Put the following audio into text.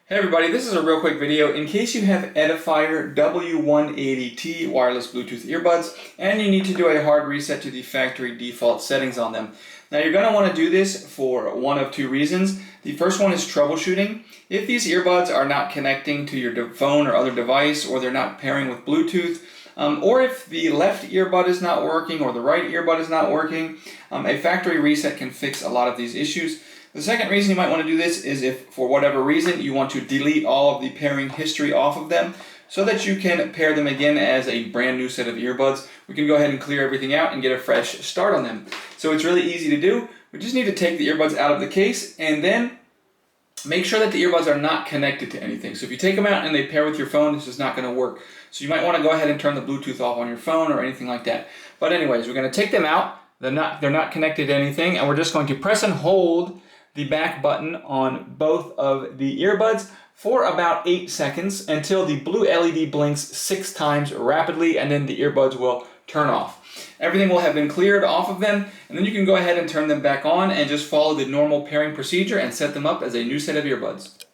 Hey everybody, this is a real quick video in case you have Edifier W180T wireless Bluetooth earbuds and you need to do a hard reset to the factory default settings on them. Now you're going to want to do this for one of two reasons. The first one is troubleshooting. If these earbuds are not connecting to your phone or other device, or they're not pairing with Bluetooth, or if the left earbud is not working or the right earbud is not working, a factory reset can fix a lot of these issues. The second reason you might want to do this is if, for whatever reason, you want to delete all of the pairing history off of them so that you can pair them again as a brand new set of earbuds. We can go ahead and clear everything out and get a fresh start on them. So it's really easy to do. We just need to take the earbuds out of the case and then make sure that the earbuds are not connected to anything. So if you take them out and they pair with your phone, this is not going to work. So you might want to go ahead and turn the Bluetooth off on your phone or anything like that. But anyways, we're going to take them out. They're not connected to anything, and we're just going to press and hold the back button on both of the earbuds for about 8 seconds until the blue LED blinks 6 times rapidly, and then the earbuds will turn off. Everything will have been cleared off of them, and then you can go ahead and turn them back on and just follow the normal pairing procedure and set them up as a new set of earbuds.